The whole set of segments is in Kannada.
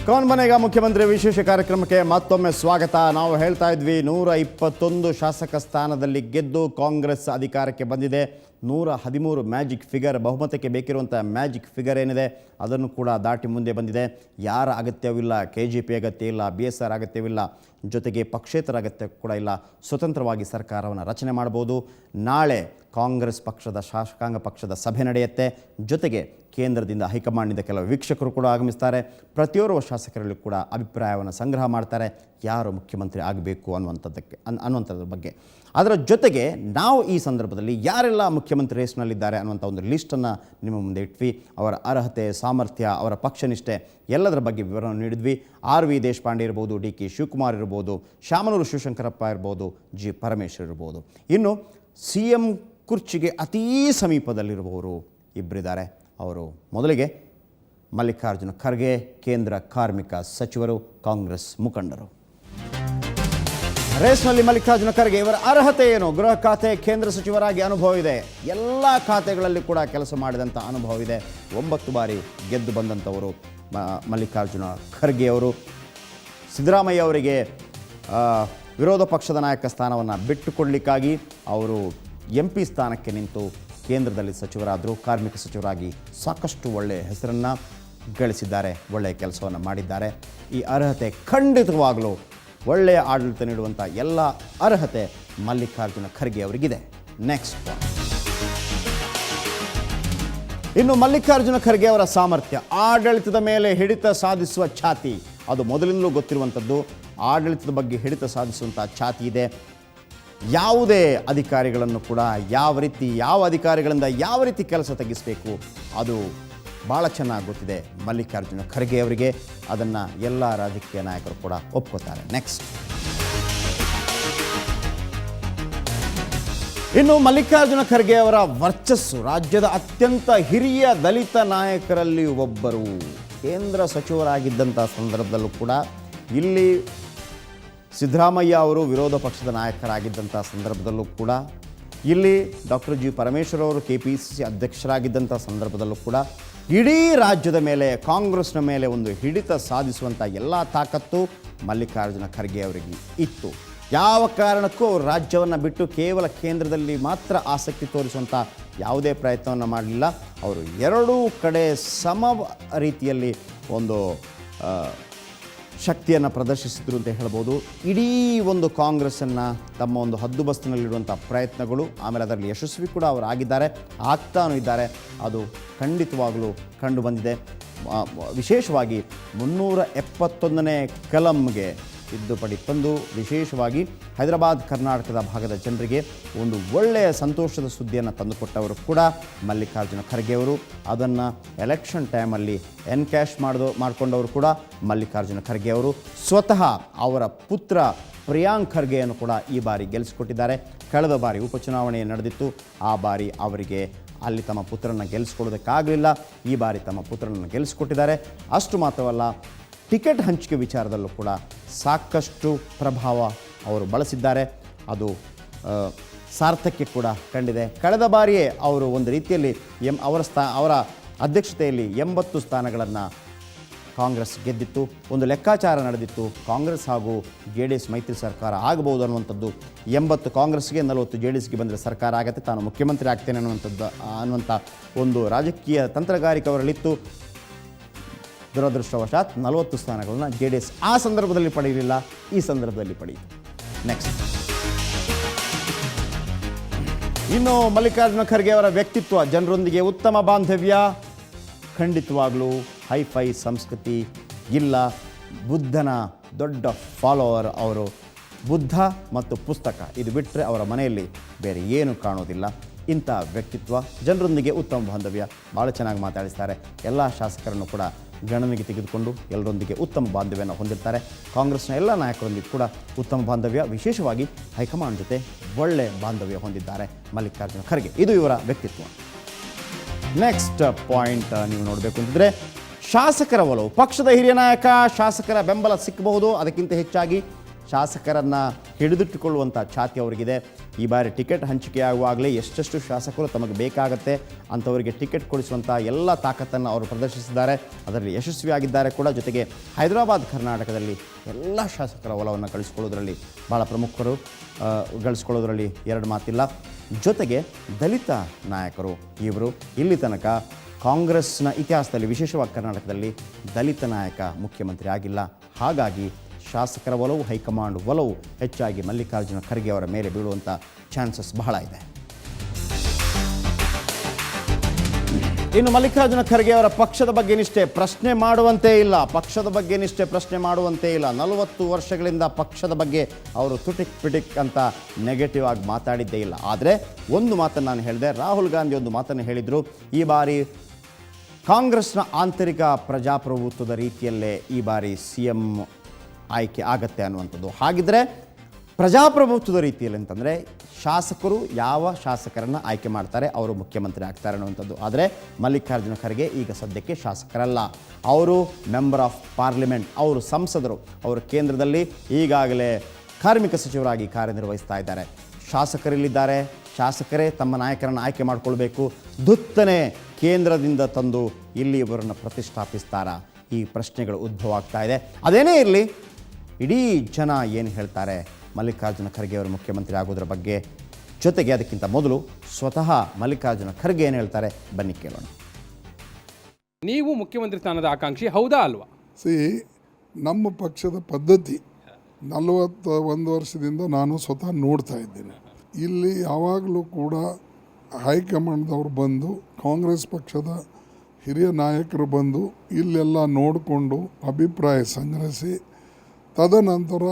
ಕೌನ್ ಬನೇಗಾ ಮುಖ್ಯಮಂತ್ರಿ ವಿಶೇಷ ಕಾರ್ಯಕ್ರಮಕ್ಕೆ ಮತ್ತೊಮ್ಮೆ ಸ್ವಾಗತ. ನಾವು ಹೇಳ್ತಾ ಇದ್ವಿ 121 ಶಾಸಕ ಸ್ಥಾನದಲ್ಲಿ ಗೆದ್ದು ಕಾಂಗ್ರೆಸ್ ಅಧಿಕಾರಕ್ಕೆ ಬಂದಿದೆ. 113 ಮ್ಯಾಜಿಕ್ ಫಿಗರ್, ಬಹುಮತಕ್ಕೆ ಬೇಕಿರುವಂಥ ಮ್ಯಾಜಿಕ್ ಫಿಗರ್ ಏನಿದೆ ಅದನ್ನು ಕೂಡ ದಾಟಿ ಮುಂದೆ ಬಂದಿದೆ. ಯಾರ ಅಗತ್ಯವಿಲ್ಲ, KJP ಅಗತ್ಯ ಇಲ್ಲ, BSR ಅಗತ್ಯವಿಲ್ಲ, ಜೊತೆಗೆ ಪಕ್ಷೇತರ ಅಗತ್ಯ ಕೂಡ ಇಲ್ಲ. ಸ್ವತಂತ್ರವಾಗಿ ಸರ್ಕಾರವನ್ನು ರಚನೆ ಮಾಡ್ಬೋದು. ನಾಳೆ ಕಾಂಗ್ರೆಸ್ ಪಕ್ಷದ ಶಾಸಕಾಂಗ ಪಕ್ಷದ ಸಭೆ ನಡೆಯುತ್ತೆ. ಜೊತೆಗೆ ಕೇಂದ್ರದಿಂದ ಹೈಕಮಾಂಡ್ನಿಂದ ಕೆಲವು ವೀಕ್ಷಕರು ಕೂಡ ಆಗಮಿಸ್ತಾರೆ. ಪ್ರತಿಯೋರ್ವ ಶಾಸಕರಲ್ಲಿ ಕೂಡ ಅಭಿಪ್ರಾಯವನ್ನು ಸಂಗ್ರಹ ಮಾಡ್ತಾರೆ, ಯಾರು ಮುಖ್ಯಮಂತ್ರಿ ಆಗಬೇಕು ಅನ್ನುವಂಥದ್ರ ಬಗ್ಗೆ. ಅದರ ಜೊತೆಗೆ ನಾವು ಈ ಸಂದರ್ಭದಲ್ಲಿ ಯಾರೆಲ್ಲ ಮುಖ್ಯಮಂತ್ರಿ ರೇಸ್ನಲ್ಲಿದ್ದಾರೆ ಅನ್ನುವಂಥ ಒಂದು ಲಿಸ್ಟನ್ನು ನಿಮ್ಮ ಮುಂದೆ ಇಟ್ವಿ. ಅವರ ಅರ್ಹತೆ, ಸಾಮರ್ಥ್ಯ, ಅವರ ಪಕ್ಷನಿಷ್ಠೆ ಎಲ್ಲದರ ಬಗ್ಗೆ ವಿವರವನ್ನು ನೀಡಿದ್ವಿ. RV ದೇಶಪಾಂಡೆ ಇರ್ಬೋದು, DK ಶಿವಕುಮಾರ್ ಇರ್ಬೋದು, ಶಾಮನೂರು ಶಿವಶಂಕರಪ್ಪ ಇರ್ಬೋದು, G ಪರಮೇಶ್ವರ್ ಇರ್ಬೋದು. ಇನ್ನು CM ಕುರ್ಚಿಗೆ ಅತೀ ಸಮೀಪದಲ್ಲಿರುವವರು ಇಬ್ಬರಿದ್ದಾರೆ. ಅವರು ಮೊದಲಿಗೆ ಮಲ್ಲಿಕಾರ್ಜುನ ಖರ್ಗೆ, ಕೇಂದ್ರ ಕಾರ್ಮಿಕ ಸಚಿವರು, ಕಾಂಗ್ರೆಸ್ ಮುಖಂಡರು. ರೇಸ್ನಲ್ಲಿ ಮಲ್ಲಿಕಾರ್ಜುನ ಖರ್ಗೆ ಇವರ ಅರ್ಹತೆ ಏನು? ಗೃಹ ಖಾತೆ, ಕೇಂದ್ರ ಸಚಿವರಾಗಿ ಅನುಭವ ಇದೆ. ಎಲ್ಲ ಖಾತೆಗಳಲ್ಲಿ ಕೂಡ ಕೆಲಸ ಮಾಡಿದಂಥ ಅನುಭವ ಇದೆ. 9 ಬಾರಿ ಗೆದ್ದು ಬಂದಂಥವರು ಮಲ್ಲಿಕಾರ್ಜುನ ಖರ್ಗೆ ಅವರು. ಸಿದ್ದರಾಮಯ್ಯ ಅವರಿಗೆ ವಿರೋಧ ಪಕ್ಷದ ನಾಯಕ ಸ್ಥಾನವನ್ನು ಬಿಟ್ಟುಕೊಡಲಿಕ್ಕಾಗಿ ಅವರು MP ಸ್ಥಾನಕ್ಕೆ ನಿಂತು ಕೇಂದ್ರದಲ್ಲಿ ಸಚಿವರಾದರು. ಕಾರ್ಮಿಕ ಸಚಿವರಾಗಿ ಸಾಕಷ್ಟು ಒಳ್ಳೆಯ ಹೆಸರನ್ನು ಗಳಿಸಿದ್ದಾರೆ, ಒಳ್ಳೆಯ ಕೆಲಸವನ್ನು ಮಾಡಿದ್ದಾರೆ. ಈ ಅರ್ಹತೆ ಖಂಡಿತವಾಗಲೂ ಒಳ್ಳೆಯ ಆಡಳಿತ ನೀಡುವಂಥ ಎಲ್ಲ ಅರ್ಹತೆ ಮಲ್ಲಿಕಾರ್ಜುನ ಖರ್ಗೆ ಅವರಿಗಿದೆ. ನೆಕ್ಸ್ಟ್ ಇನ್ನು ಮಲ್ಲಿಕಾರ್ಜುನ ಖರ್ಗೆ ಅವರ ಸಾಮರ್ಥ್ಯ, ಆಡಳಿತದ ಮೇಲೆ ಹಿಡಿತ ಸಾಧಿಸುವ ಛಾತಿ, ಅದು ಮೊದಲಿಂದಲೂ ಗೊತ್ತಿರುವಂಥದ್ದು. ಆಡಳಿತದ ಬಗ್ಗೆ ಹಿಡಿತ ಸಾಧಿಸುವಂಥ ಛಾತಿ ಇದೆ. ಯಾವುದೇ ಅಧಿಕಾರಿಗಳನ್ನು ಕೂಡ ಯಾವ ಅಧಿಕಾರಿಗಳಿಂದ ಯಾವ ರೀತಿ ಕೆಲಸ ತೆಗಿಸಬೇಕು ಅದು ಭಾಳ ಚೆನ್ನಾಗಿ ಗೊತ್ತಿದೆ ಮಲ್ಲಿಕಾರ್ಜುನ ಖರ್ಗೆ ಅವರಿಗೆ. ಅದನ್ನು ಎಲ್ಲ ರಾಜಕೀಯ ನಾಯಕರು ಕೂಡ ಒಪ್ಕೋತಾರೆ. ನೆಕ್ಸ್ಟ್ ಇನ್ನು ಮಲ್ಲಿಕಾರ್ಜುನ ಖರ್ಗೆ ಅವರ ವರ್ಚಸ್ಸು, ರಾಜ್ಯದ ಅತ್ಯಂತ ಹಿರಿಯ ದಲಿತ ನಾಯಕರಲ್ಲಿ ಒಬ್ಬರು. ಕೇಂದ್ರ ಸಚಿವರಾಗಿದ್ದಂಥ ಸಂದರ್ಭದಲ್ಲೂ ಕೂಡ ಇಲ್ಲಿ ಸಿದ್ದರಾಮಯ್ಯ ಅವರು ವಿರೋಧ ಪಕ್ಷದ ನಾಯಕರಾಗಿದ್ದಂಥ ಸಂದರ್ಭದಲ್ಲೂ ಕೂಡ ಇಲ್ಲಿ ಡಾಕ್ಟರ್ G ಪರಮೇಶ್ವರ್ ಅವರು KPCC ಅಧ್ಯಕ್ಷರಾಗಿದ್ದಂಥ ಸಂದರ್ಭದಲ್ಲೂ ಕೂಡ ಇಡೀ ರಾಜ್ಯದ ಮೇಲೆ, ಕಾಂಗ್ರೆಸ್ನ ಮೇಲೆ ಒಂದು ಹಿಡಿತ ಸಾಧಿಸುವಂಥ ಎಲ್ಲ ತಾಕತ್ತು ಮಲ್ಲಿಕಾರ್ಜುನ ಖರ್ಗೆ ಅವರಿಗೆ ಇತ್ತು. ಯಾವ ಕಾರಣಕ್ಕೂ ಅವರು ರಾಜ್ಯವನ್ನು ಬಿಟ್ಟು ಕೇವಲ ಕೇಂದ್ರದಲ್ಲಿ ಮಾತ್ರ ಆಸಕ್ತಿ ತೋರಿಸುವಂಥ ಯಾವುದೇ ಪ್ರಯತ್ನವನ್ನು ಮಾಡಲಿಲ್ಲ. ಅವರು ಎರಡೂ ಕಡೆ ಸಮ ರೀತಿಯಲ್ಲಿ ಒಂದು ಶಕ್ತಿಯನ್ನು ಪ್ರದರ್ಶಿಸಿದರು ಅಂತ ಹೇಳ್ಬೋದು. ಇಡೀ ಒಂದು ಕಾಂಗ್ರೆಸ್ಸನ್ನು ತಮ್ಮ ಒಂದು ಹದ್ದುಬಸ್ತಿನಲ್ಲಿಡುವಂಥ ಪ್ರಯತ್ನಗಳು, ಆಮೇಲೆ ಅದರಲ್ಲಿ ಯಶಸ್ವಿ ಕೂಡ ಅವರು ಆಗಿದ್ದಾರೆ, ಆಗ್ತಾನೂ ಇದ್ದಾರೆ. ಅದು ಖಂಡಿತವಾಗಲೂ ಕಂಡು ಬಂದಿದೆ. ವಿಶೇಷವಾಗಿ 371ನೇ ಕಲಂಗೆ ತಿದ್ದುಪಡಿ ತಂದು ವಿಶೇಷವಾಗಿ ಹೈದರಾಬಾದ್ ಕರ್ನಾಟಕದ ಭಾಗದ ಜನರಿಗೆ ಒಂದು ಒಳ್ಳೆಯ ಸಂತೋಷದ ಸುದ್ದಿಯನ್ನು ತಂದುಕೊಟ್ಟವರು ಕೂಡ ಮಲ್ಲಿಕಾರ್ಜುನ ಖರ್ಗೆ ಅವರು. ಅದನ್ನು ಎಲೆಕ್ಷನ್ ಟೈಮಲ್ಲಿ ಎನ್ಕ್ಯಾಶ್ ಮಾಡಿಕೊಂಡವರು ಕೂಡ ಮಲ್ಲಿಕಾರ್ಜುನ ಖರ್ಗೆ ಅವರು. ಸ್ವತಃ ಅವರ ಪುತ್ರ ಪ್ರಿಯಾಂಕ್ ಖರ್ಗೆಯನ್ನು ಕೂಡ ಈ ಬಾರಿ ಗೆಲ್ಲಿಸಿಕೊಟ್ಟಿದ್ದಾರೆ. ಕಳೆದ ಬಾರಿ ಉಪಚುನಾವಣೆ ನಡೆದಿತ್ತು, ಆ ಬಾರಿ ಅವರಿಗೆ ಅಲ್ಲಿ ತಮ್ಮ ಪುತ್ರನ ಗೆಲ್ಲಿಸ್ಕೊಳ್ಳೋದಕ್ಕಾಗಲಿಲ್ಲ. ಈ ಬಾರಿ ತಮ್ಮ ಪುತ್ರನನ್ನು ಗೆಲ್ಲಿಸಿಕೊಟ್ಟಿದ್ದಾರೆ. ಅಷ್ಟು ಮಾತ್ರವಲ್ಲ, ಟಿಕೆಟ್ ಹಂಚಿಕೆ ವಿಚಾರದಲ್ಲೂ ಕೂಡ ಸಾಕಷ್ಟು ಪ್ರಭಾವ ಅವರು ಬಳಸಿದ್ದಾರೆ. ಅದು ಸಾರ್ಥಕ್ಯ ಕೂಡ ಕಂಡಿದೆ. ಕಳೆದ ಬಾರಿಯೇ ಅವರು ಒಂದು ರೀತಿಯಲ್ಲಿ ಅವರ ಅಧ್ಯಕ್ಷತೆಯಲ್ಲಿ 80 ಸ್ಥಾನಗಳನ್ನು ಕಾಂಗ್ರೆಸ್ ಗೆದ್ದಿತ್ತು. ಒಂದು ಲೆಕ್ಕಾಚಾರ ನಡೆದಿತ್ತು, ಕಾಂಗ್ರೆಸ್ ಹಾಗೂ JDS ಮೈತ್ರಿ ಸರ್ಕಾರ ಆಗಬಹುದು ಅನ್ನುವಂಥದ್ದು. 80 ಕಾಂಗ್ರೆಸ್ಗೆ, 40 JDSಗೆ ಬಂದರೆ ಸರ್ಕಾರ ಆಗುತ್ತೆ, ತಾನು ಮುಖ್ಯಮಂತ್ರಿ ಆಗ್ತೇನೆ ಅನ್ನುವಂಥ ಒಂದು ರಾಜಕೀಯ ತಂತ್ರಗಾರಿಕೆ ಅವರಲ್ಲಿತ್ತು. ದುರದೃಷ್ಟವಶಾತ್ 40 ಸ್ಥಾನಗಳನ್ನು JDS ಆ ಸಂದರ್ಭದಲ್ಲಿ ಪಡೆಯಲಿಲ್ಲ, ಈ ಸಂದರ್ಭದಲ್ಲಿ ಪಡೆಯಿತು. ನೆಕ್ಸ್ಟ್ ಇನ್ನು ಮಲ್ಲಿಕಾರ್ಜುನ ಖರ್ಗೆ ಅವರ ವ್ಯಕ್ತಿತ್ವ, ಜನರೊಂದಿಗೆ ಉತ್ತಮ ಬಾಂಧವ್ಯ, ಖಂಡಿತವಾಗಲೂ ಹೈಫೈ ಸಂಸ್ಕೃತಿ ಇಲ್ಲ. ಬುದ್ಧನ ದೊಡ್ಡ ಫಾಲೋವರ್ ಅವರು. ಬುದ್ಧ ಮತ್ತು ಪುಸ್ತಕ ಇದು ಬಿಟ್ಟರೆ ಅವರ ಮನೆಯಲ್ಲಿ ಬೇರೆ ಏನು ಕಾಣೋದಿಲ್ಲ. ಇಂಥ ವ್ಯಕ್ತಿತ್ವ, ಜನರೊಂದಿಗೆ ಉತ್ತಮ ಬಾಂಧವ್ಯ, ಭಾಳ ಚೆನ್ನಾಗಿ ಮಾತಾಡಿಸ್ತಾರೆ. ಎಲ್ಲ ಶಾಸಕರನ್ನು ಕೂಡ ಗಣನೆಗೆ ತೆಗೆದುಕೊಂಡು ಎಲ್ಲರೊಂದಿಗೆ ಉತ್ತಮ ಬಾಂಧವ್ಯವನ್ನು ಹೊಂದಿರ್ತಾರೆ. ಕಾಂಗ್ರೆಸ್ನ ಎಲ್ಲ ನಾಯಕರೊಂದಿಗೆ ಕೂಡ ಉತ್ತಮ ಬಾಂಧವ್ಯ, ವಿಶೇಷವಾಗಿ ಹೈಕಮಾಂಡ್ ಜೊತೆ ಒಳ್ಳೆ ಬಾಂಧವ್ಯ ಹೊಂದಿದ್ದಾರೆ ಮಲ್ಲಿಕಾರ್ಜುನ ಖರ್ಗೆ. ಇದು ಇವರ ವ್ಯಕ್ತಿತ್ವ. ನೆಕ್ಸ್ಟ್ ಪಾಯಿಂಟ್ ನೀವು ನೋಡಬೇಕು ಅಂತಿದ್ರೆ ಶಾಸಕರ ಒಲವು. ಪಕ್ಷದ ಹಿರಿಯ ನಾಯಕ, ಶಾಸಕರ ಬೆಂಬಲ ಸಿಕ್ಕಬಹುದು. ಅದಕ್ಕಿಂತ ಹೆಚ್ಚಾಗಿ ಶಾಸಕರನ್ನು ಹಿಡಿದಿಟ್ಟುಕೊಳ್ಳುವಂಥ ಛಾತಿ ಅವರಿಗಿದೆ. ಈ ಬಾರಿ ಟಿಕೆಟ್ ಹಂಚಿಕೆಯಾಗುವಾಗಲೇ ಎಷ್ಟೆಷ್ಟು ಶಾಸಕರು ತಮಗೆ ಬೇಕಾಗತ್ತೆ ಅಂಥವರಿಗೆ ಟಿಕೆಟ್ ಕೊಡಿಸುವಂಥ ಎಲ್ಲ ತಾಕತ್ತನ್ನು ಅವರು ಪ್ರದರ್ಶಿಸಿದ್ದಾರೆ. ಅದರಲ್ಲಿ ಯಶಸ್ವಿಯಾಗಿದ್ದಾರೆ ಕೂಡ. ಜೊತೆಗೆ ಹೈದರಾಬಾದ್ ಕರ್ನಾಟಕದಲ್ಲಿ ಎಲ್ಲ ಶಾಸಕರ ಒಲವನ್ನು ಗಳಿಸ್ಕೊಳ್ಳೋದ್ರಲ್ಲಿ ಭಾಳ ಪ್ರಮುಖರು ಗಳಿಸ್ಕೊಳ್ಳೋದ್ರಲ್ಲಿ ಎರಡು ಮಾತಿಲ್ಲ. ಜೊತೆಗೆ ದಲಿತ ನಾಯಕರು ಇವರು ಇಲ್ಲಿ ತನಕ ಕಾಂಗ್ರೆಸ್ನ ಇತಿಹಾಸದಲ್ಲಿ ವಿಶೇಷವಾಗಿ ಕರ್ನಾಟಕದಲ್ಲಿ ದಲಿತ ನಾಯಕ ಮುಖ್ಯಮಂತ್ರಿ ಆಗಿಲ್ಲ. ಹಾಗಾಗಿ ಶಾಸಕರ ಒಲವು, ಹೈಕಮಾಂಡ್ ಒಲವು ಹೆಚ್ಚಾಗಿ ಮಲ್ಲಿಕಾರ್ಜುನ ಖರ್ಗೆ ಅವರ ಮೇಲೆ ಬೀಳುವಂಥ ಚಾನ್ಸಸ್ ಬಹಳ ಇದೆ. ಇನ್ನು ಮಲ್ಲಿಕಾರ್ಜುನ ಖರ್ಗೆ ಅವರ ಪಕ್ಷದ ಬಗ್ಗೆ ನಿಷ್ಠೆ ಪ್ರಶ್ನೆ ಮಾಡುವಂತೆ ಇಲ್ಲ. ಪಕ್ಷದ ಬಗ್ಗೆ ನಿಷ್ಠೆ ಪ್ರಶ್ನೆ ಮಾಡುವಂತೆ ಇಲ್ಲ. 40 ವರ್ಷಗಳಿಂದ ಪಕ್ಷದ ಬಗ್ಗೆ ಅವರು ತುಟಿಕ್ ಪಿಟಿಕ್ ಅಂತ ನೆಗೆಟಿವ್ ಆಗಿ ಮಾತಾಡಿದ್ದೇ ಇಲ್ಲ. ಆದರೆ ಒಂದು ಮಾತನ್ನು ನಾನು ಹೇಳಿದೆ, ರಾಹುಲ್ ಗಾಂಧಿ ಒಂದು ಮಾತನ್ನು ಹೇಳಿದರು, ಈ ಬಾರಿ ಕಾಂಗ್ರೆಸ್ನ ಆಂತರಿಕ ಪ್ರಜಾಪ್ರಭುತ್ವದ ರೀತಿಯಲ್ಲೇ ಈ ಬಾರಿ CM ಆಯ್ಕೆ ಆಗತ್ತೆ ಅನ್ನುವಂಥದ್ದು. ಹಾಗಿದ್ರೆ ಪ್ರಜಾಪ್ರಭುತ್ವದ ರೀತಿಯಲ್ಲಿ ಅಂತಂದರೆ ಶಾಸಕರು ಯಾವ ಶಾಸಕರನ್ನು ಆಯ್ಕೆ ಮಾಡ್ತಾರೆ ಅವರು ಮುಖ್ಯಮಂತ್ರಿ ಆಗ್ತಾರೆ ಅನ್ನುವಂಥದ್ದು. ಆದರೆ ಮಲ್ಲಿಕಾರ್ಜುನ ಖರ್ಗೆ ಈಗ ಸದ್ಯಕ್ಕೆ ಶಾಸಕರಲ್ಲ, ಅವರು ಮೆಂಬರ್ ಆಫ್ ಪಾರ್ಲಿಮೆಂಟ್, ಅವರು ಸಂಸದರು. ಅವರು ಕೇಂದ್ರದಲ್ಲಿ ಈಗಾಗಲೇ ಕಾರ್ಮಿಕ ಸಚಿವರಾಗಿ ಕಾರ್ಯನಿರ್ವಹಿಸ್ತಾ ಇದ್ದಾರೆ. ಶಾಸಕರಿಲ್ಲಿದ್ದಾರೆ, ಶಾಸಕರೇ ತಮ್ಮ ನಾಯಕರನ್ನು ಆಯ್ಕೆ ಮಾಡಿಕೊಳ್ಬೇಕು. ದುತ್ತನೆ ಕೇಂದ್ರದಿಂದ ತಂದು ಇಲ್ಲಿ ಇವರನ್ನು ಪ್ರತಿಷ್ಠಾಪಿಸ್ತಾರಾ? ಈ ಪ್ರಶ್ನೆಗಳು ಉದ್ಭವ ಆಗ್ತಾ ಇದೆ. ಅದೇನೇ ಇರಲಿ, ಇಡೀ ಜನ ಏನು ಹೇಳ್ತಾರೆ ಮಲ್ಲಿಕಾರ್ಜುನ ಖರ್ಗೆ ಅವರು ಮುಖ್ಯಮಂತ್ರಿ ಆಗೋದ್ರ ಬಗ್ಗೆ, ಜೊತೆಗೆ ಅದಕ್ಕಿಂತ ಮೊದಲು ಸ್ವತಃ ಮಲ್ಲಿಕಾರ್ಜುನ ಖರ್ಗೆ ಏನು ಹೇಳ್ತಾರೆ ಬನ್ನಿ ಕೇಳೋಣ. ನೀವು ಮುಖ್ಯಮಂತ್ರಿ ಸ್ಥಾನದ ಆಕಾಂಕ್ಷಿ ಹೌದಾ ಅಲ್ವಾ? ನಮ್ಮ ಪಕ್ಷದ ಪದ್ಧತಿ 41 ವರ್ಷದಿಂದ ನಾನು ಸ್ವತಃ ನೋಡ್ತಾ ಇದ್ದೇನೆ. ಇಲ್ಲಿ ಯಾವಾಗಲೂ ಕೂಡ ಹೈಕಮಾಂಡ್ದವ್ರು ಬಂದು, ಕಾಂಗ್ರೆಸ್ ಪಕ್ಷದ ಹಿರಿಯ ನಾಯಕರು ಬಂದು ಇಲ್ಲೆಲ್ಲ ನೋಡಿಕೊಂಡು ಅಭಿಪ್ರಾಯ ಸಂಗ್ರಹಿಸಿ ತದನಂತರ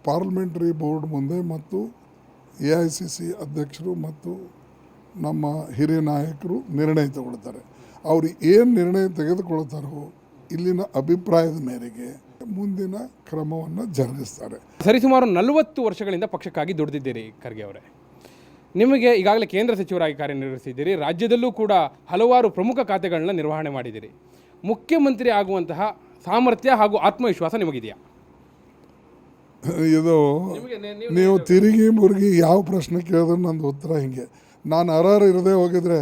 ಪಾರ್ಲಿಮೆಂಟರಿ ಬೋರ್ಡ್ ಮುಂದೆ ಮತ್ತು AICC ಅಧ್ಯಕ್ಷರು ಮತ್ತು ನಮ್ಮ ಹಿರಿಯ ನಾಯಕರು ನಿರ್ಣಯ ತಗೊಳ್ತಾರೆ. ಅವರು ಏನು ನಿರ್ಣಯ ತೆಗೆದುಕೊಳ್ತಾರೋ ಇಲ್ಲಿನ ಅಭಿಪ್ರಾಯದ ಮೇರೆಗೆ ಮುಂದಿನ ಕ್ರಮವನ್ನು ಜರುಗಿಸ್ತಾರೆ. ಸರಿಸುಮಾರು 40 ವರ್ಷಗಳಿಂದ ಪಕ್ಷಕ್ಕಾಗಿ ದುಡಿದಿದ್ದೀರಿ ಖರ್ಗೆ ಅವರೇ. ನಿಮಗೆ ಈಗಾಗಲೇ ಕೇಂದ್ರ ಸಚಿವರಾಗಿ ಕಾರ್ಯನಿರ್ವಹಿಸಿದ್ದೀರಿ. ರಾಜ್ಯದಲ್ಲೂ ಕೂಡ ಹಲವಾರು ಪ್ರಮುಖ ಖಾತೆಗಳನ್ನ ನಿರ್ವಹಣೆ ಮಾಡಿದ್ದೀರಿ. ಮುಖ್ಯಮಂತ್ರಿ ಆಗುವಂತಹ ಸಾಮರ್ಥ್ಯ ಹಾಗೂ ಆತ್ಮವಿಶ್ವಾಸ ನಿಮಗಿದೆಯಾ? ಇದು ನೀವು ತಿರುಗಿ ಮುರುಗಿ ಯಾವ ಪ್ರಶ್ನೆ ಕೇಳಿದ್ರೆ ನಂದು ಉತ್ತರ ಹಿಂಗೆ. ನಾನು ಅರ್ಹರು ಇರದೇ ಹೋಗಿದ್ರೆ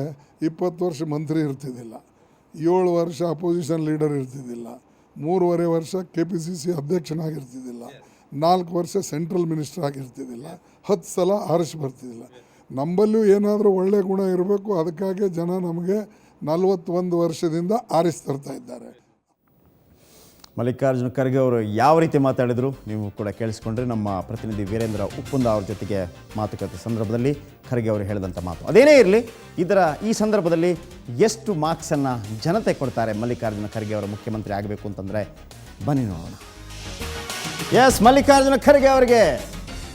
20 ವರ್ಷ ಮಂತ್ರಿ ಇರ್ತಿದ್ದಿಲ್ಲ, 7 ವರ್ಷ ಅಪೋಸಿಷನ್ ಲೀಡರ್ ಇರ್ತಿದ್ದಿಲ್ಲ, 3.5 ವರ್ಷ KPCC ಅಧ್ಯಕ್ಷನಾಗಿರ್ತಿದ್ದಿಲ್ಲ, 4 ವರ್ಷ ಸೆಂಟ್ರಲ್ ಮಿನಿಸ್ಟರ್ ಆಗಿರ್ತಿದ್ದಿಲ್ಲ, 10 ಸಲ ಆರಿಸಿ ಬರ್ತಿದ್ದಿಲ್ಲ. ನಮ್ಮಲ್ಲೂ ಏನಾದರೂ ಒಳ್ಳೆಯ ಗುಣ ಇರಬೇಕು, ಅದಕ್ಕಾಗಿ ಜನ ನಮಗೆ 41 ವರ್ಷದಿಂದ ಆರಿಸ್ತರ್ತಾ ಇದ್ದಾರೆ. ಮಲ್ಲಿಕಾರ್ಜುನ ಖರ್ಗೆ ಅವರು ಯಾವ ರೀತಿ ಮಾತಾಡಿದರು ನೀವು ಕೂಡ ಕೇಳಿಸ್ಕೊಂಡ್ರೆ. ನಮ್ಮ ಪ್ರತಿನಿಧಿ ವೀರೇಂದ್ರ ಉಪ್ಪುಂದ ಅವ್ರ ಜೊತೆಗೆ ಮಾತುಕತೆ ಸಂದರ್ಭದಲ್ಲಿ ಖರ್ಗೆ ಅವರು ಹೇಳಿದಂಥ ಮಾತು. ಅದೇನೇ ಇರಲಿ, ಈ ಸಂದರ್ಭದಲ್ಲಿ ಎಷ್ಟು ಮಾರ್ಕ್ಸನ್ನು ಜನತೆ ಕೊಡ್ತಾರೆ ಮಲ್ಲಿಕಾರ್ಜುನ ಖರ್ಗೆ ಅವರು ಮುಖ್ಯಮಂತ್ರಿ ಆಗಬೇಕು ಅಂತಂದರೆ ಬನ್ನಿ ನೋಡೋಣ. ಎಸ್, ಮಲ್ಲಿಕಾರ್ಜುನ ಖರ್ಗೆ ಅವರಿಗೆ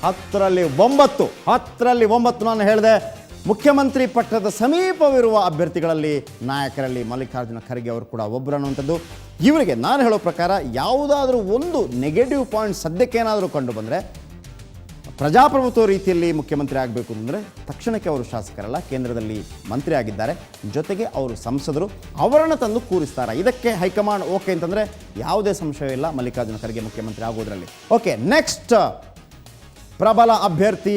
10ರಲ್ಲಿ 9 ನಾನು ಹೇಳಿದೆ. ಮುಖ್ಯಮಂತ್ರಿ ಪಟ್ಟದ ಸಮೀಪವಿರುವ ಅಭ್ಯರ್ಥಿಗಳಲ್ಲಿ, ನಾಯಕರಲ್ಲಿ ಮಲ್ಲಿಕಾರ್ಜುನ ಖರ್ಗೆ ಅವರು ಕೂಡ ಒಬ್ಬರು ಅನ್ನುವಂಥದ್ದು. ಇವರಿಗೆ ನಾನು ಹೇಳೋ ಪ್ರಕಾರ ಯಾವುದಾದ್ರೂ ಒಂದು ನೆಗೆಟಿವ್ ಪಾಯಿಂಟ್ ಸದ್ಯಕ್ಕೇನಾದರೂ ಕಂಡು ಬಂದರೆ, ಪ್ರಜಾಪ್ರಭುತ್ವ ರೀತಿಯಲ್ಲಿ ಮುಖ್ಯಮಂತ್ರಿ ಆಗಬೇಕು ಅಂದರೆ ತಕ್ಷಣಕ್ಕೆ ಅವರು ಶಾಸಕರಲ್ಲ, ಕೇಂದ್ರದಲ್ಲಿ ಮಂತ್ರಿ ಆಗಿದ್ದಾರೆ, ಜೊತೆಗೆ ಅವರು ಸಂಸದರು, ಅವರನ್ನು ತಂದು ಕೂರಿಸ್ತಾರೆ. ಇದಕ್ಕೆ ಹೈಕಮಾಂಡ್ ಓಕೆ ಅಂತಂದರೆ ಯಾವುದೇ ಸಂಶಯವಿಲ್ಲ ಮಲ್ಲಿಕಾರ್ಜುನ ಖರ್ಗೆ ಮುಖ್ಯಮಂತ್ರಿ ಆಗೋದ್ರಲ್ಲಿ. ಓಕೆ, ನೆಕ್ಸ್ಟ್ ಪ್ರಬಲ ಅಭ್ಯರ್ಥಿ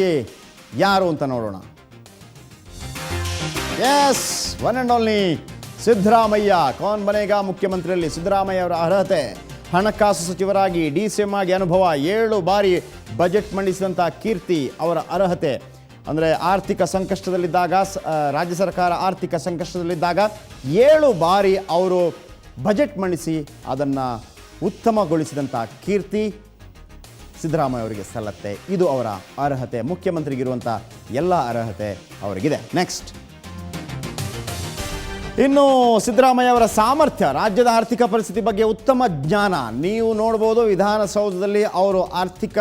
ಯಾರು ಅಂತ ನೋಡೋಣ. Yes, one and only Siddaramaiah. ಕೌನ್ ಬನೇಗಾ ಮುಖ್ಯಮಂತ್ರಿಯಲ್ಲಿ ಸಿದ್ದರಾಮಯ್ಯ ಅವರ ಅರ್ಹತೆ. ಹಣಕಾಸು ಸಚಿವರಾಗಿ DCM ಆಗಿ ಅನುಭವ, 7 ಬಾರಿ ಬಜೆಟ್ ಮಂಡಿಸಿದಂಥ ಕೀರ್ತಿ ಅವರ ಅರ್ಹತೆ. ಅಂದರೆ ಆರ್ಥಿಕ ಸಂಕಷ್ಟದಲ್ಲಿದ್ದಾಗ, ರಾಜ್ಯ ಸರ್ಕಾರ ಆರ್ಥಿಕ ಸಂಕಷ್ಟದಲ್ಲಿದ್ದಾಗ 7 ಬಾರಿ ಅವರು ಬಜೆಟ್ ಮಂಡಿಸಿ ಅದನ್ನು ಉತ್ತಮಗೊಳಿಸಿದಂಥ ಕೀರ್ತಿ ಸಿದ್ದರಾಮಯ್ಯ ಅವರಿಗೆ ಸಲ್ಲತ್ತೆ. ಇದು ಅವರ ಅರ್ಹತೆ. ಮುಖ್ಯಮಂತ್ರಿಗಿರುವಂಥ ಎಲ್ಲ ಅರ್ಹತೆ ಅವರಿಗಿದೆ. ನೆಕ್ಸ್ಟ್, ಇನ್ನು ಸಿದ್ದರಾಮಯ್ಯ ಅವರ ಸಾಮರ್ಥ್ಯ, ರಾಜ್ಯದ ಆರ್ಥಿಕ ಪರಿಸ್ಥಿತಿ ಬಗ್ಗೆ ಉತ್ತಮ ಜ್ಞಾನ. ನೀವು ನೋಡ್ಬೋದು, ವಿಧಾನಸೌಧದಲ್ಲಿ ಅವರು ಆರ್ಥಿಕ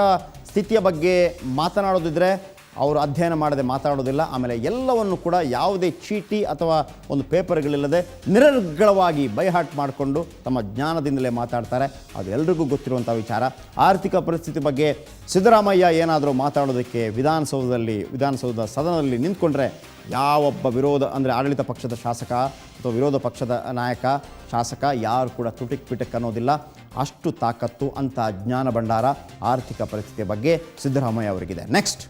ಸ್ಥಿತಿಯ ಬಗ್ಗೆ ಮಾತನಾಡೋದಿದ್ರೆ ಅವರು ಅಧ್ಯಯನ ಮಾಡದೆ ಮಾತಾಡೋದಿಲ್ಲ. ಆಮೇಲೆ ಎಲ್ಲವನ್ನು ಕೂಡ ಯಾವುದೇ ಚೀಟಿ ಅಥವಾ ಒಂದು ಪೇಪರ್ಗಳಿಲ್ಲದೆ ನಿರರ್ಗಳವಾಗಿ ಬೈಹಾಟ್ ಮಾಡಿಕೊಂಡು ತಮ್ಮ ಜ್ಞಾನದಿಂದಲೇ ಮಾತಾಡ್ತಾರೆ. ಅದು ಎಲ್ರಿಗೂ ಗೊತ್ತಿರುವಂಥ ವಿಚಾರ. ಆರ್ಥಿಕ ಪರಿಸ್ಥಿತಿ ಬಗ್ಗೆ ಸಿದ್ದರಾಮಯ್ಯ ಏನಾದರೂ ಮಾತಾಡೋದಕ್ಕೆ ವಿಧಾನಸೌಧದ ಸದನದಲ್ಲಿ ನಿಂತ್ಕೊಂಡ್ರೆ ಯಾವೊಬ್ಬ ಆಡಳಿತ ಪಕ್ಷದ ಶಾಸಕ ಅಥವಾ ವಿರೋಧ ಪಕ್ಷದ ನಾಯಕ, ಶಾಸಕ ಯಾರು ಕೂಡ ತುಟಿಕ್ ಪಿಟಕ್ ಅನ್ನೋದಿಲ್ಲ. ಅಷ್ಟು ತಾಕತ್ತು, ಅಂಥ ಜ್ಞಾನ ಭಂಡಾರ ಆರ್ಥಿಕ ಪರಿಸ್ಥಿತಿಯ ಬಗ್ಗೆ ಸಿದ್ದರಾಮಯ್ಯ ಅವರಿಗಿದೆ. ನೆಕ್ಸ್ಟ್,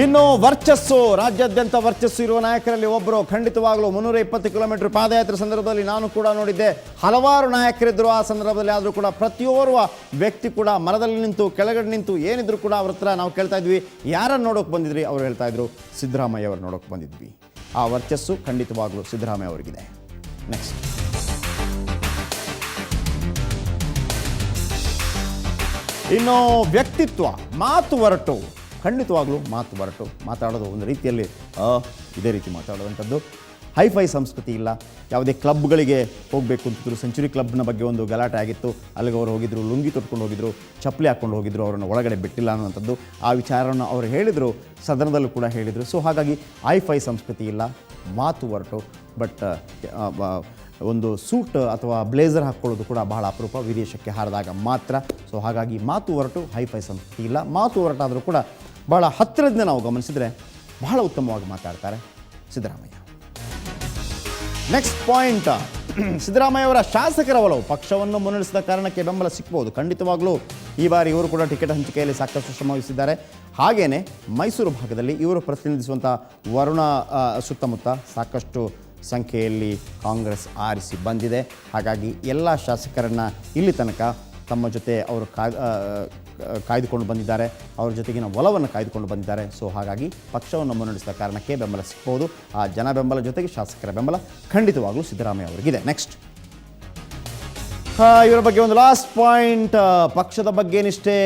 ಇನ್ನು ವರ್ಚಸ್ಸು, ರಾಜ್ಯಾದ್ಯಂತ ವರ್ಚಸ್ಸು ಇರುವ ನಾಯಕರಲ್ಲಿ ಒಬ್ಬರು ಖಂಡಿತವಾಗಲೂ 320 ಕಿಲೋಮೀಟರ್ ಪಾದಯಾತ್ರೆ ಸಂದರ್ಭದಲ್ಲಿ ನಾನು ಕೂಡ ನೋಡಿದ್ದೆ. ಹಲವಾರು ನಾಯಕರಿದ್ದರು ಆ ಸಂದರ್ಭದಲ್ಲಿ. ಆದರೂ ಕೂಡ ಪ್ರತಿಯೋರ್ವ ವ್ಯಕ್ತಿ ಕೂಡ ಮರದಲ್ಲಿ ನಿಂತು, ಕೆಳಗಡೆ ನಿಂತು ಏನಿದ್ರು ಕೂಡ ಅವ್ರ ಹತ್ರ ನಾವು ಕೇಳ್ತಾ ಇದ್ವಿ, ಯಾರನ್ನು ನೋಡೋಕೆ ಬಂದಿದ್ರಿ? ಅವರು ಹೇಳ್ತಾ ಇದ್ರು, ಸಿದ್ದರಾಮಯ್ಯ ಅವರು ನೋಡೋಕೆ ಬಂದಿದ್ವಿ. ಆ ವರ್ಚಸ್ಸು ಖಂಡಿತವಾಗಲೂ ಸಿದ್ದರಾಮಯ್ಯ ಅವರಿಗಿದೆ. ನೆಕ್ಸ್ಟ್, ಇನ್ನು ವ್ಯಕ್ತಿತ್ವ, ಮಾತು ಹೊರಟು, ಖಂಡಿತವಾಗ್ಲೂ ಮಾತು ಹೊರಟು ಮಾತಾಡೋದು ಒಂದು ರೀತಿಯಲ್ಲಿ ಇದೇ ರೀತಿ ಮಾತಾಡೋದಂಥದ್ದು. ಹೈಫೈ ಸಂಸ್ಕೃತಿ ಇಲ್ಲ. ಯಾವುದೇ ಕ್ಲಬ್ಗಳಿಗೆ ಹೋಗಬೇಕು ಅಂತಿದ್ರು, ಸೆಂಚುರಿ ಕ್ಲಬ್ನ ಬಗ್ಗೆ ಒಂದು ಗಲಾಟೆ ಆಗಿತ್ತು. ಅಲ್ಲಿಗೆ ಅವರು ಹೋಗಿದ್ರು, ಲುಂಗಿ ತೊಟ್ಕೊಂಡು ಹೋಗಿದ್ರು, ಚಪ್ಪಲಿ ಹಾಕ್ಕೊಂಡು ಹೋಗಿದ್ರು, ಅವರನ್ನು ಒಳಗಡೆ ಬಿಟ್ಟಿಲ್ಲ ಅನ್ನುವಂಥದ್ದು. ಆ ವಿಚಾರವನ್ನು ಅವರು ಹೇಳಿದರು, ಸದನದಲ್ಲೂ ಕೂಡ ಹೇಳಿದರು. ಸೊ ಹಾಗಾಗಿ ಹೈಫೈ ಸಂಸ್ಕೃತಿ ಇಲ್ಲ, ಮಾತು ಹೊರಟು. ಬಟ್ ಒಂದು ಸೂಟ್ ಅಥವಾ ಬ್ಲೇಸರ್ ಹಾಕ್ಕೊಳ್ಳೋದು ಕೂಡ ಬಹಳ ಅಪರೂಪ, ವಿದೇಶಕ್ಕೆ ಹಾರಿದಾಗ ಮಾತ್ರ. ಸೊ ಹಾಗಾಗಿ ಮಾತು ಹೊರಟು, ಹೈಫೈ ಸಂಸ್ಕೃತಿ ಇಲ್ಲ. ಮಾತು ಹೊರಟಾದರೂ ಕೂಡ ಭಾಳ ಹತ್ತಿರದಿಂದ ನಾವು ಗಮನಿಸಿದರೆ ಬಹಳ ಉತ್ತಮವಾಗಿ ಮಾತಾಡ್ತಾರೆ ಸಿದ್ದರಾಮಯ್ಯ. ನೆಕ್ಸ್ಟ್ ಪಾಯಿಂಟ್, ಸಿದ್ದರಾಮಯ್ಯ ಅವರ ಶಾಸಕರ ಒಲವು ಪಕ್ಷವನ್ನು ಮುನ್ನಡೆಸಿದ ಕಾರಣಕ್ಕೆ ಬೆಂಬಲ ಸಿಕ್ಬೋದು. ಖಂಡಿತವಾಗ್ಲೂ ಈ ಬಾರಿ ಇವರು ಕೂಡ ಟಿಕೆಟ್ ಹಂಚಿಕೆಯಲ್ಲಿ ಸಾಕಷ್ಟು ಶ್ರಮವಹಿಸಿದ್ದಾರೆ. ಹಾಗೆಯೇ ಮೈಸೂರು ಭಾಗದಲ್ಲಿ ಇವರು ಪ್ರತಿನಿಧಿಸುವಂಥ ವರುಣ ಸುತ್ತಮುತ್ತ ಸಾಕಷ್ಟು ಸಂಖ್ಯೆಯಲ್ಲಿ ಕಾಂಗ್ರೆಸ್ ಆರಿಸಿ ಬಂದಿದೆ. ಹಾಗಾಗಿ ಎಲ್ಲ ಶಾಸಕರನ್ನು ಇಲ್ಲಿ ತನಕ ತಮ್ಮ ಜೊತೆ ಅವರು ಕಾಯ್ದುಕೊಂಡು ಬಂದಿದ್ದಾರೆ, ಅವ್ರ ಜೊತೆಗಿನ ಒಲವನ್ನು ಕಾಯ್ದುಕೊಂಡು ಬಂದಿದ್ದಾರೆ. ಸೊ ಹಾಗಾಗಿ ಪಕ್ಷವನ್ನು ಮುನ್ನಡೆಸಿದ ಕಾರಣಕ್ಕೆ ಬೆಂಬಲ ಸಿಗ್ಬೋದು. ಆ ಜನ ಬೆಂಬಲ ಜೊತೆಗೆ ಶಾಸಕರ ಬೆಂಬಲ ಖಂಡಿತವಾಗಲೂ ಸಿದ್ದರಾಮಯ್ಯ ಅವರಿಗಿದೆ. ನೆಕ್ಸ್ಟ್, ಇವರ ಬಗ್ಗೆ ಒಂದು ಲಾಸ್ಟ್ ಪಾಯಿಂಟ್, ಪಕ್ಷದ ಬಗ್ಗೆ ನಿಷ್ಠೆ.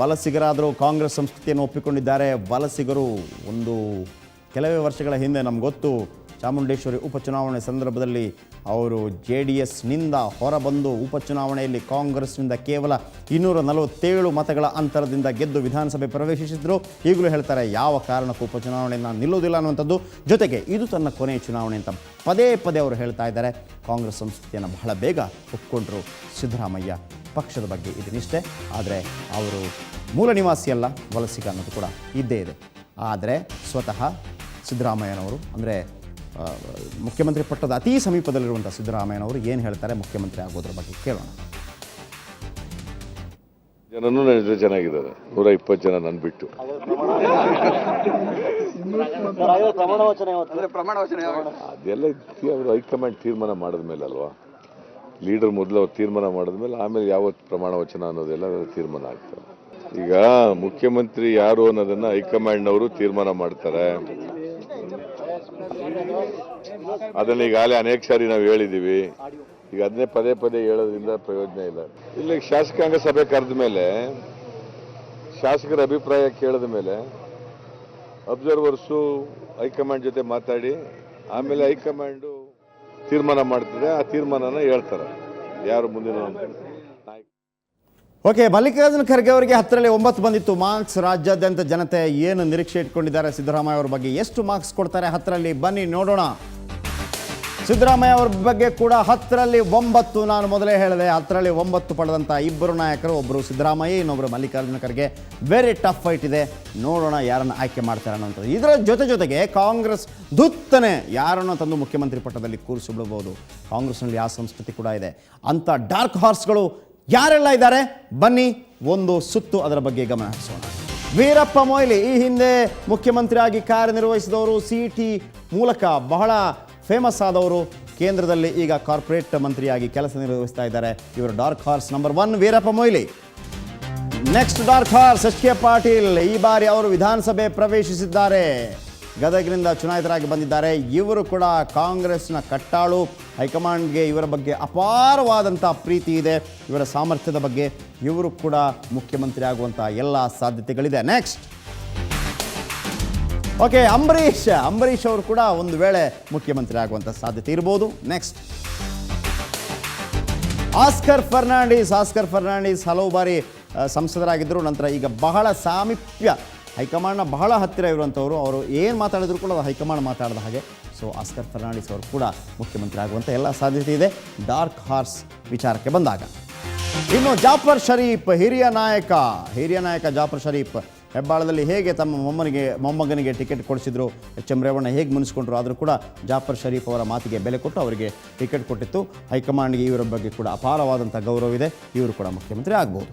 ವಲಸಿಗರಾದರೂ ಕಾಂಗ್ರೆಸ್ ಸಂಸ್ಕೃತಿಯನ್ನು ಒಪ್ಪಿಕೊಂಡಿದ್ದಾರೆ. ವಲಸಿಗರು ಒಂದು ಕೆಲವೇ ವರ್ಷಗಳ ಹಿಂದೆ ನಮ್ಗೆ ಗೊತ್ತು, ಚಾಮುಂಡೇಶ್ವರಿ ಉಪಚುನಾವಣೆ ಸಂದರ್ಭದಲ್ಲಿ ಅವರು JDSನಿಂದ ಹೊರಬಂದು ಉಪಚುನಾವಣೆಯಲ್ಲಿ ಕಾಂಗ್ರೆಸ್ನಿಂದ ಕೇವಲ 247 ಮತಗಳ ಅಂತರದಿಂದ ಗೆದ್ದು ವಿಧಾನಸಭೆ ಪ್ರವೇಶಿಸಿದ್ರು. ಈಗಲೂ ಹೇಳ್ತಾರೆ, ಯಾವ ಕಾರಣಕ್ಕೂ ಉಪಚುನಾವಣೆಯನ್ನು ನಿಲ್ಲೋದಿಲ್ಲ ಅನ್ನುವಂಥದ್ದು. ಜೊತೆಗೆ ಇದು ತನ್ನ ಕೊನೆಯ ಚುನಾವಣೆ ಅಂತ ಪದೇ ಪದೇ ಅವರು ಹೇಳ್ತಾ ಇದ್ದಾರೆ. ಕಾಂಗ್ರೆಸ್ ಸಂಸ್ಕೃತಿಯನ್ನು ಬಹಳ ಬೇಗ ಒಪ್ಪಿಕೊಂಡ್ರು ಸಿದ್ದರಾಮಯ್ಯ. ಪಕ್ಷದ ಬಗ್ಗೆ ಇದು ನಿಷ್ಠೆ. ಆದರೆ ಅವರು ಮೂಲ ನಿವಾಸಿಯಲ್ಲ, ವಲಸಿಗ ಅನ್ನೋದು ಕೂಡ ಇದ್ದೇ ಇದೆ. ಆದರೆ ಸ್ವತಃ ಸಿದ್ದರಾಮಯ್ಯನವರು ಅಂದರೆ ಮುಖ್ಯಮಂತ್ರಿ ಪಟ್ಟದ ಅತೀ ಸಮೀಪದಲ್ಲಿರುವಂಥ ಸಿದ್ದರಾಮಯ್ಯನವರು ಏನು ಹೇಳ್ತಾರೆ ಮುಖ್ಯಮಂತ್ರಿ ಆಗೋದ್ರ ಬಗ್ಗೆ ಕೇಳೋಣ. ಜನನೂ ನನ್ನ ಚೆನ್ನಾಗಿದ್ದಾರೆ, 120 ಜನ ನನ್ನ ಬಿಟ್ಟು. ಅದೆಲ್ಲ ಅವರು ಹೈಕಮಾಂಡ್ ತೀರ್ಮಾನ ಮಾಡಿದ ಮೇಲೆ ಅಲ್ವಾ, ಲೀಡರ್ ಮೊದಲು ಅವ್ರು ತೀರ್ಮಾನ ಮಾಡಿದ್ಮೇಲೆ ಆಮೇಲೆ ಯಾವತ್ತು ಪ್ರಮಾಣ ವಚನ ಅನ್ನೋದೆಲ್ಲ ತೀರ್ಮಾನ ಆಗ್ತದೆ. ಈಗ ಮುಖ್ಯಮಂತ್ರಿ ಯಾರು ಅನ್ನೋದನ್ನ ಹೈಕಮಾಂಡ್ನವರು ತೀರ್ಮಾನ ಮಾಡ್ತಾರೆ. ಅದನ್ನ ಈಗಾಗಲೇ ಅನೇಕ ಸಾರಿ ನಾವು ಹೇಳಿದ್ದೀವಿ. ಈಗ ಅದನ್ನೇ ಪದೇ ಪದೇ ಹೇಳೋದ್ರಿಂದ ಪ್ರಯೋಜನ ಇಲ್ಲ. ಇಲ್ಲಿ ಶಾಸಕಾಂಗ ಸಭೆ ಕರೆದ ಮೇಲೆ, ಶಾಸಕರ ಅಭಿಪ್ರಾಯ ಕೇಳಿದ ಮೇಲೆ ಅಬ್ಸರ್ವರ್ಸು ಹೈಕಮಾಂಡ್ ಜೊತೆ ಮಾತಾಡಿ ಆಮೇಲೆ ಹೈಕಮಾಂಡು ತೀರ್ಮಾನ ಮಾಡ್ತದೆ. ಆ ತೀರ್ಮಾನನ ಹೇಳ್ತಾರೆ ಯಾರು ಮುಂದಿನ ನಾಯಕ. ಓಕೆ, ಮಲ್ಲಿಕಾರ್ಜುನ ಖರ್ಗೆ ಅವರಿಗೆ 10ರಲ್ಲಿ 9 ಬಂದಿತ್ತು ಮಾರ್ಕ್ಸ್. ರಾಜ್ಯಾದ್ಯಂತ ಜನತೆ ಏನು ನಿರೀಕ್ಷೆ ಇಟ್ಕೊಂಡಿದ್ದಾರೆ ಸಿದ್ದರಾಮಯ್ಯ ಅವರ ಬಗ್ಗೆ, ಎಷ್ಟು ಮಾರ್ಕ್ಸ್ ಕೊಡ್ತಾರೆ 10ರಲ್ಲಿ ಬನ್ನಿ ನೋಡೋಣ. ಸಿದ್ದರಾಮಯ್ಯ ಅವ್ರ ಬಗ್ಗೆ ಕೂಡ 10ರಲ್ಲಿ 9. ನಾನು ಮೊದಲೇ ಹೇಳಿದೆ, 10ರಲ್ಲಿ 9 ಪಡೆದಂಥ ಇಬ್ಬರು ನಾಯಕರು, ಒಬ್ಬರು ಸಿದ್ದರಾಮಯ್ಯ, ಇನ್ನೊಬ್ಬರು Mallikarjuna Kharge. Very tough fight ಇದೆ. ನೋಡೋಣ ಯಾರನ್ನು ಆಯ್ಕೆ ಮಾಡ್ತಾರೆ ಅನ್ನೋಂಥದ್ದು. ಇದರ ಜೊತೆಗೆ ಕಾಂಗ್ರೆಸ್ ದುತ್ತನೆ ಯಾರನ್ನು ತಂದು ಮುಖ್ಯಮಂತ್ರಿ ಪಟ್ಟದಲ್ಲಿ ಕೂರಿಸಿಬಿಡಬಹುದು. ಕಾಂಗ್ರೆಸ್ನಲ್ಲಿ ಆ ಸಂಸ್ಕೃತಿ ಕೂಡ ಇದೆ. ಅಂಥ ಡಾರ್ಕ್ ಹಾರ್ಸ್ಗಳು ಯಾರೆಲ್ಲ ಇದ್ದಾರೆ ಬನ್ನಿ ಒಂದು ಸುತ್ತು ಅದರ ಬಗ್ಗೆ ಗಮನ ಹರಿಸೋಣ. ವೀರಪ್ಪ ಮೊಯ್ಲಿ ಈ ಹಿಂದೆ ಮುಖ್ಯಮಂತ್ರಿಯಾಗಿ ಕಾರ್ಯನಿರ್ವಹಿಸಿದವರು, CT ಮೂಲಕ ಬಹಳ ಫೇಮಸ್ ಆದವರು. ಕೇಂದ್ರದಲ್ಲಿ ಈಗ ಕಾರ್ಪೊರೇಟ್ ಮಂತ್ರಿಯಾಗಿ ಕೆಲಸ ನಿರ್ವಹಿಸ್ತಾ ಇದ್ದಾರೆ. ಇವರ dark horse number 1 Veerappa Moily. Next dark horse HK Patil. ಈ ಬಾರಿ ಅವರು ವಿಧಾನಸಭೆ ಪ್ರವೇಶಿಸಿದ್ದಾರೆ. ಗದಗಿನಿಂದ ಚುನಾಯಿತರಾಗಿ ಬಂದಿದ್ದಾರೆ. ಇವರು ಕೂಡ ಕಾಂಗ್ರೆಸ್ನ ಕಟ್ಟಾಳು. ಹೈಕಮಾಂಡ್ಗೆ ಇವರ ಬಗ್ಗೆ ಅಪಾರವಾದಂಥ ಪ್ರೀತಿ ಇದೆ. ಇವರ ಸಾಮರ್ಥ್ಯದ ಬಗ್ಗೆ ಇವರು ಕೂಡ ಮುಖ್ಯಮಂತ್ರಿ ಆಗುವಂಥ ಎಲ್ಲ ಸಾಧ್ಯತೆಗಳಿದೆ. ನೆಕ್ಸ್ಟ್, ಓಕೆ, ಅಂಬರೀಷ್ ಅವರು ಕೂಡ ಒಂದು ವೇಳೆ ಮುಖ್ಯಮಂತ್ರಿ ಆಗುವಂಥ ಸಾಧ್ಯತೆ ಇರ್ಬೋದು. ನೆಕ್ಸ್ಟ್, ಆಸ್ಕರ್ ಫರ್ನಾಂಡಿಸ್ ಹಲವು ಬಾರಿ ಸಂಸದರಾಗಿದ್ದರು. ನಂತರ ಈಗ ಬಹಳ ಸಾಮೀಪ್ಯ, ಹೈಕಮಾಂಡ್ನ ಬಹಳ ಹತ್ತಿರ ಇರುವಂಥವರು. ಅವರು ಏನು ಮಾತಾಡಿದ್ರು ಕೂಡ ಅದು ಹೈಕಮಾಂಡ್ ಮಾತಾಡಿದ ಹಾಗೆ. ಸೊ ಆಸ್ಕರ್ ಫರ್ನಾಂಡಿಸ್ ಅವರು ಕೂಡ ಮುಖ್ಯಮಂತ್ರಿ ಆಗುವಂಥ ಎಲ್ಲ ಸಾಧ್ಯತೆ ಇದೆ ಡಾರ್ಕ್ ಹಾರ್ಸ್ ವಿಚಾರಕ್ಕೆ ಬಂದಾಗ. ಇನ್ನು ಜಾಫರ್ ಶರೀಫ್, ಹಿರಿಯ ನಾಯಕ ಜಾಫರ್ ಶರೀಫ್ ಹೆಬ್ಬಾಳದಲ್ಲಿ ಹೇಗೆ ತಮ್ಮ ಮೊಮ್ಮಗನಿಗೆ ಟಿಕೆಟ್ ಕೊಡಿಸಿದ್ರು, HM ರೇವಣ್ಣ ಹೇಗೆ ಮುನಿಸ್ಕೊಂಡ್ರು, ಆದರೂ ಕೂಡ ಜಾಫರ್ ಶರೀಫ್ ಅವರ ಮಾತಿಗೆ ಬೆಲೆ ಕೊಟ್ಟು ಅವರಿಗೆ ಟಿಕೆಟ್ ಕೊಟ್ಟಿತ್ತು. ಹೈಕಮಾಂಡ್ಗೆ ಇವರ ಬಗ್ಗೆ ಕೂಡ ಅಪಾರವಾದಂಥ ಗೌರವವಿದೆ. ಇವರು ಕೂಡ ಮುಖ್ಯಮಂತ್ರಿ ಆಗ್ಬೋದು.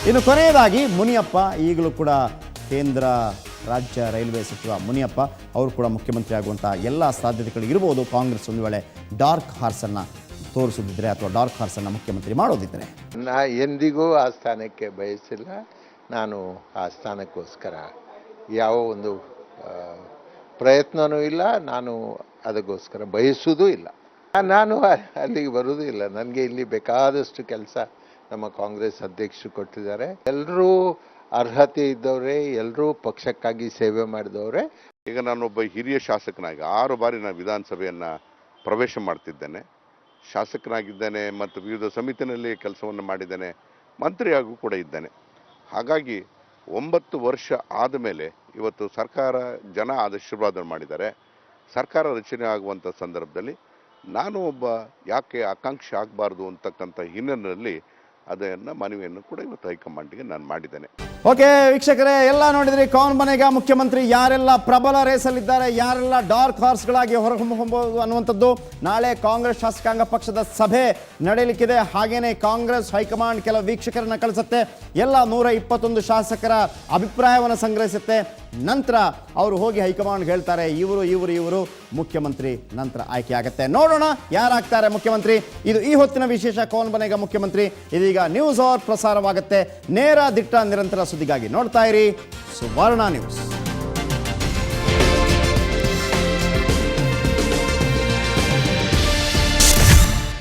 ಇನ್ನು ಕೊನೆಯದಾಗಿ ಮುನಿಯಪ್ಪ, ಈಗಲೂ ಕೂಡ ಕೇಂದ್ರ ರಾಜ್ಯ ರೈಲ್ವೆ ಸಚಿವ ಮುನಿಯಪ್ಪ ಅವರು ಕೂಡ ಮುಖ್ಯಮಂತ್ರಿ ಆಗುವಂಥ ಎಲ್ಲ ಸಾಧ್ಯತೆಗಳು ಇರ್ಬೋದು. ಕಾಂಗ್ರೆಸ್ ಒಂದು ವೇಳೆ ಡಾರ್ಕ್ ಹಾರ್ಸನ್ನು ತೋರಿಸೋದಿದ್ದರೆ ಅಥವಾ ಡಾರ್ಕ್ ಹಾರ್ಸನ್ನು ಮುಖ್ಯಮಂತ್ರಿ ಮಾಡೋದಿದ್ದರೆ. ನಾ ಎಂದಿಗೂ ಆ ಸ್ಥಾನಕ್ಕೆ ಬಯಸಿಲ್ಲ. ನಾನು ಆ ಸ್ಥಾನಕ್ಕೋಸ್ಕರ ಯಾವ ಒಂದು ಪ್ರಯತ್ನವೂ ಇಲ್ಲ. ನಾನು ಅದಕ್ಕೋಸ್ಕರ ಬಯಸುವುದೂ ಇಲ್ಲ. ನಾನು ಅಲ್ಲಿಗೆ ಬರುವುದೂ ಇಲ್ಲ. ನನಗೆ ಇಲ್ಲಿ ಬೇಕಾದಷ್ಟು ಕೆಲಸ ನಮ್ಮ ಕಾಂಗ್ರೆಸ್ ಅಧ್ಯಕ್ಷರು ಕೊಟ್ಟಿದ್ದಾರೆ. ಎಲ್ಲರೂ ಅರ್ಹತೆ ಇದ್ದವರೇ, ಎಲ್ಲರೂ ಪಕ್ಷಕ್ಕಾಗಿ ಸೇವೆ ಮಾಡಿದವರೇ. ಈಗ ನಾನೊಬ್ಬ ಹಿರಿಯ ಶಾಸಕನಾಗಿ 6 ಬಾರಿ ನಾನು ವಿಧಾನಸಭೆಯನ್ನು ಪ್ರವೇಶ ಮಾಡ್ತಿದ್ದೇನೆ. ಶಾಸಕನಾಗಿದ್ದೇನೆ ಮತ್ತು ವಿವಿಧ ಸಮಿತಿನಲ್ಲಿ ಕೆಲಸವನ್ನು ಮಾಡಿದ್ದೇನೆ, ಮಂತ್ರಿಯಾಗೂ ಕೂಡ ಇದ್ದೇನೆ. ಹಾಗಾಗಿ 9 ವರ್ಷ ಆದಮೇಲೆ ಇವತ್ತು ಸರ್ಕಾರ ಜನ ಆಶೀರ್ವಾದ ಮಾಡಿದ್ದಾರೆ. ಸರ್ಕಾರ ರಚನೆ ಆಗುವಂಥ ಸಂದರ್ಭದಲ್ಲಿ ನಾನು ಒಬ್ಬ ಯಾಕೆ ಆಕಾಂಕ್ಷಿ ಆಗಬಾರ್ದು ಅಂತಕ್ಕಂಥ ಹಿನ್ನೆಲೆಯಲ್ಲಿ ಅದನ್ನು ಮನವಿಯನ್ನು ಕೂಡ ಇವತ್ತು ಹೈಕಮಾಂಡ್ಗೆ ನಾನು ಮಾಡಿದ್ದೇನೆ. ಓಕೆ ವೀಕ್ಷಕರೇ, ಎಲ್ಲ ನೋಡಿದ್ರಿ ಕೌನ್ ಬನೇಗ ಮುಖ್ಯಮಂತ್ರಿ, ಯಾರೆಲ್ಲ ಪ್ರಬಲ ರೇಸಲ್ಲಿದ್ದಾರೆ, ಯಾರೆಲ್ಲ ಡಾರ್ಕ್ ಹಾರ್ಸ್ಗಳಾಗಿ ಹೊರಹೊಮ್ಮಬಹುದು ಅನ್ನುವಂಥದ್ದು. ನಾಳೆ ಕಾಂಗ್ರೆಸ್ ಶಾಸಕಾಂಗ ಪಕ್ಷದ ಸಭೆ ನಡೆಯಲಿಕ್ಕಿದೆ. ಹಾಗೇನೆ ಕಾಂಗ್ರೆಸ್ ಹೈಕಮಾಂಡ್ ಕೆಲವು ವೀಕ್ಷಕರನ್ನ ಕಳಿಸುತ್ತೆ. ಎಲ್ಲ 121 ಶಾಸಕರ ಅಭಿಪ್ರಾಯವನ್ನು ಸಂಗ್ರಹಿಸುತ್ತೆ. ನಂತರ ಅವರು ಹೋಗಿ ಹೈಕಮಾಂಡ್ ಹೇಳ್ತಾರೆ ಇವರು ಮುಖ್ಯಮಂತ್ರಿ ನಂತರ ಆಯ್ಕೆ ಆಗುತ್ತೆ. ನೋಡೋಣ ಯಾರಾಗ್ತಾರೆ ಮುಖ್ಯಮಂತ್ರಿ. ಇದು ಈ ಹೊತ್ತಿನ ವಿಶೇಷ ಕೌನ್ ಬನೇಗ ಮುಖ್ಯಮಂತ್ರಿ. ಇದೀಗ ನ್ಯೂಸ್ ಅವರ್ ಪ್ರಸಾರವಾಗುತ್ತೆ. ನೇರ ದಿಟ್ಟ ನಿರಂತರ ಸುದ್ದಿಗಾಗಿ ನೋಡ್ತಾ ಇರಿ ಸುವರ್ಣ ನ್ಯೂಸ್.